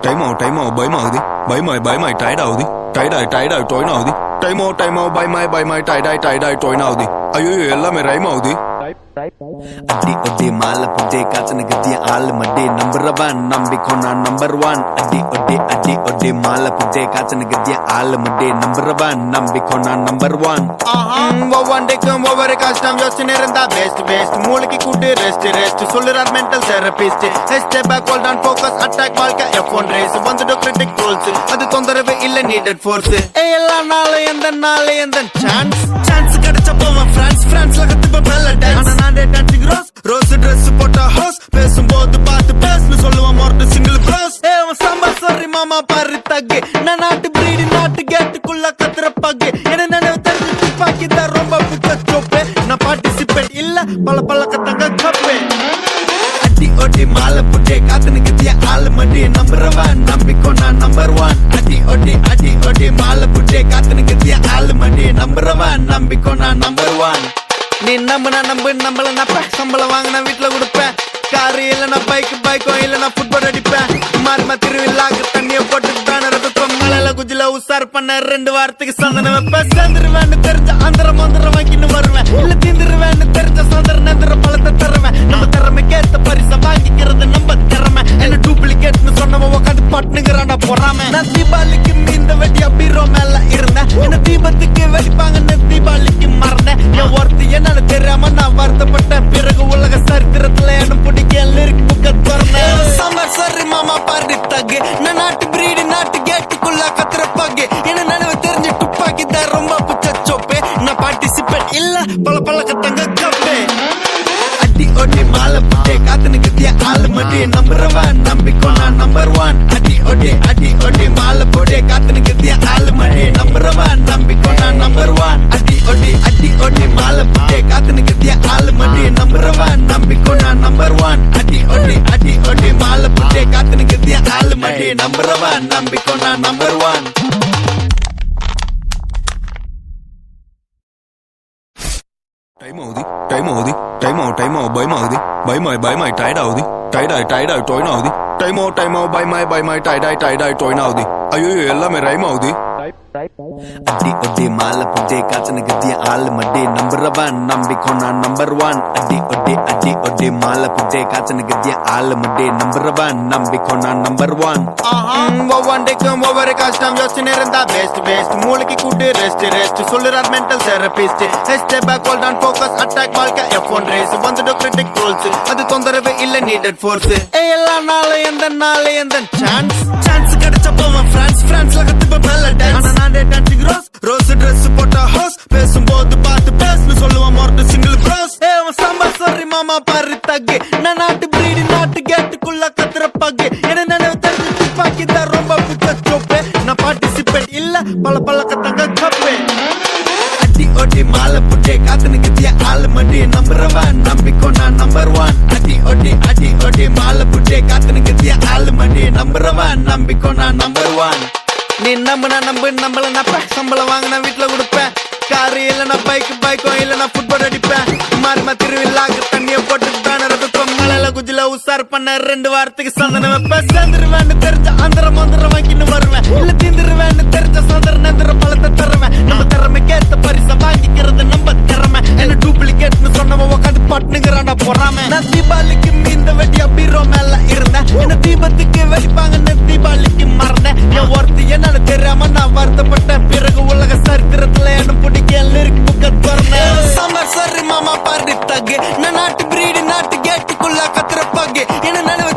time భయమవుది Tide టోయినవుది time భయమై టైడ్ టోయినవుది అయ్యో எல்லாமே ரைம் ஆகுது அடி ஒடி மாலை புட்டே காத்தன கத்திய ஆள் மட்டே நம்பர் ஒன் நம்பிக்கொண்டா நம்பர் ஒன் அடி ஒடி மாலை புட்டே காத்தன கத்திய ஆள் மட்டே நம்பர் ஒன் நம்பிக்கொண்டா நம்பர் ஒன் ஒவ்வொன்றைக்கும் ஒவ்வொரு கஷ்டம் யோசனை இருந்தா பெஸ்ட் மூளைக்கு கூட்டு ரெஸ்ட் சொல்லுறார் mental therapist step back hold on focus attack வாழ்க்கை F1 ரேஸ் வந்துட்டு கிரிட்டிக் ரோல்ஸ் அது தொந்தரவு இல்ல நீடட் ஃபோர்ஸ் எல்லா நாளும் எந்த சான்ஸ் கிடைச்ச போவன் பிரான்ஸ்ல கத்துப்ப பெல்ல டான்ஸ் நானே டான்சிங் ரோஸ் Dress போட்டா ஹோஸ் பேசும்போது பார்த்து பேசு சொல்லுவான் மொரட்டு சிங்கிள் ப்ரோஸ் சம்பர் சாரி மாமா பாரு தக்கு நான் நாட்டு பிரீடி நாட்டு கேட்டுக்குள்ள கத்துற பக்கு என்ன நினைவு தெரிஞ்சு துப்பாக்கி தான் ரொம்ப பிச்ச சோப்பு நான் பார்ட்டிசிபேட் இல்ல பல கத்தங்க கப்பே அடி ஒடி மாலை புட்டே காத்துன்னு கத்திய ஆள் மடி நம்பர் ஒன் நம்பிக்கொண்டா நம்பர் ஒன் அடி ஒடி மாலை புட்டே காத்துன்னு கத்திய ஆள் மடி நம்பர் ஒன் நம்பிக்கொண்டா நம்பர் ஒன் நீ நம்மள நப்ப சம்பளம் வாங்கினா வீட்டுல கொடுப்பேன் காரு இல்லனா பைக்கும் இல்லனா ஃபுட்பால் அடிப்பேன் மாறிமா திருவிழாக்கு தண்ணிய போட்டு பேனர் இருக்கும் மலையில குஜில உசார் பண்ண 2 வாரத்துக்கு சந்தனம் வைப்பேன் சேர்ந்துருவேன்னு தெரிஞ்ச அந்தரம் வாங்கின்னு வருவேன் இல்ல தீந்துருவேன்னு தெரிஞ்ச சந்தர நந்தர பழத்தை தருவேன் நம்ம திறமைக்கு ஏத்த பரிசை வாங்கிக்கிறது நம்ம திறமை என்ன டூப்ளிகேட்னு சொன்னவன் உட்காந்து பட்டுங்கிறான்டா போறாம நான் தீபாவளிக்கு இந்த வெடியா பீரோ மேல இருந்தேன் என்ன தீபத்துக்கு வெடிப்பாங்கன்னு தீபாவளிக்கு மறந்தேன் என் ஒருத்தி என்னன்னு தெரியாம நான் வருத்தப்பட்டேன் பிறகு உலக சரித்திரத்துல என்ன பிடிக்க லிரிக் புக்க திறந்தேன் சம்மர் சரி மாமா பாரு தகு நான் நாட்டு பிரீடி நாட்டு கேட்டுக்குள்ள கத்துற பகு என்ன நினைவு தெரிஞ்சு துப்பாக்கி தான் ரொம்ப புச்ச சோப்பு நான் பார்ட்டிசிபேட் இல்ல பல கத்தங்க கப்பே அடி ஒடி மாலை புட்டே காத்துன்னு கத்திய ஆள் மடி நம்பர் ஒன் நம்பிக்கொண்டா நம்பர் ஒன் அடி ஒடி மாலை புட்டே காத்துன்னு கத்திய ஆள் மடி நம்பர் ஒன் நம்பிக்கொண்டா நம்பர் ஒன் அடி ஒடி மாலை புட்டே காத்துன்னு கத்திய ஆள் மடி நம்பர் ஒன் நம்பிக்கொண்டா நம்பர் ஒன் அடி ஒடி மாலை புட்டே காத்துன்னு கத்திய ஆள் மடி நம்பர் ஒன் நம்பிக்கொண்டா நம்பர் ஒன் టైమ్ భయమై టైడ్ టోయినవుది టైమ్ భయమై టైడ్ టోయినవుది అయ్యో எல்லாமே ரைம் ஆகுது அடி ஒடி மாலை புட்டே காத்தன கத்திய ஆள் மட்டே நம்பர் ஒன் நம்பிக்கொண்டா நம்பர் ஒன் அடி ஒடி மாலை புட்டே காத்தன கத்திய ஆள் மட்டே நம்பர் ஒன் நம்பிக்கொண்டா நம்பர் ஒன் ஒவ்வொன்றைக்கும் ஒவ்வொரு கஷ்டம் யோசனை இருந்தா பெஸ்ட் மூளைக்கு கூட்டு ரெஸ்ட் சொல்லுறார் mental therapist step back hold on focus attack வாழ்க்கை F1 ரேஸ் வந்துட்டு கிரிட்டிக் ரோல்ஸ் அது தொந்தரவு இல்ல நீடட் ஃபோர்ஸ் எல்லா நாளும் எந்த சான்ஸ் கிடைச்ச போவன் பிரான்ஸ்ல கத்துப்ப பெல்ல டான்ஸ் நானே டான்சிங் ரோஸ் Dress போட்டா ஹோஸ் பேசும்போது பார்த்து பேசு சொல்லுவான் மொரட்டு சிங்கிள் ப்ரோஸ் சம்பர் சாரி மாமா பாரு தக்கு நான் நாட்டு பிரீடி நாட்டு கேட்டுக்குள்ள கத்துற பகு என்ன நினைவு தெரிஞ்சு துப்பாக்கி தான் ரொம்ப பிச்ச சோப்பு நான் பார்ட்டிசிபேட் இல்ல பல கத்தங்க கப்பே அடி ஒடி மாலை புட்டே காத்துன்னு கத்திய ஆள் மடி நம்பர் ஒன் நம்பிக்கொண்டா நம்பர் ஒன் அடி ஒடி மாலை புட்டே காத்துன்னு கத்திய ஆள் மடி நம்பர் ஒன் நம்பிக்கொண்டா நம்பர் ஒன் நீ நம்மள நப்ப சம்பளம் வாங்கினா வீட்டுல கொடுப்பேன் காரு இல்லனா பைக்கும் இல்லனா ஃபுட்பால் அடிப்பேன் மாறிமா திருவிழாக்கு தண்ணிய போட்டு பேனர் இருக்கும் மலையில குஜில உசார் பண்ண 2 வாரத்துக்கு சந்தனம் வைப்பேன் சேர்ந்துருவேன்னு தெரிஞ்ச அந்தரம் வாங்கின்னு வருவேன் இல்ல தீந்துருவேன்னு தெரிஞ்ச சந்தர நந்தர பழத்தை தருவேன் நம்ம திறமைக்கு ஏத்த பரிசை வாங்கிக்கிறது நம்ம திறமை என்ன டூப்ளிகேட்னு சொன்னவன் உட்காந்து பட்டுங்கிறான்டா போறாம நான் தீபாவளிக்கு இந்த வெடியா பீரோ மேல இருந்தேன் என்ன தீபத்துக்கு வெடிப்பாங்கன்னு தீபாவளிக்கு மறந்தேன் என் ஒருத்தி என்னன்னு தெரியாம நான் வருத்தப்பட்டேன் பிறகு உலக சரித்திரத்துல என்ன பிடிக்க லிரிக் புக்க திறந்தேன் சம்மர் சரி மாமா பாரு தகு நான் நாட்டு பிரீடி நாட்டு கேட்டுக்குள்ள கத்துற பகு என்ன நினைவு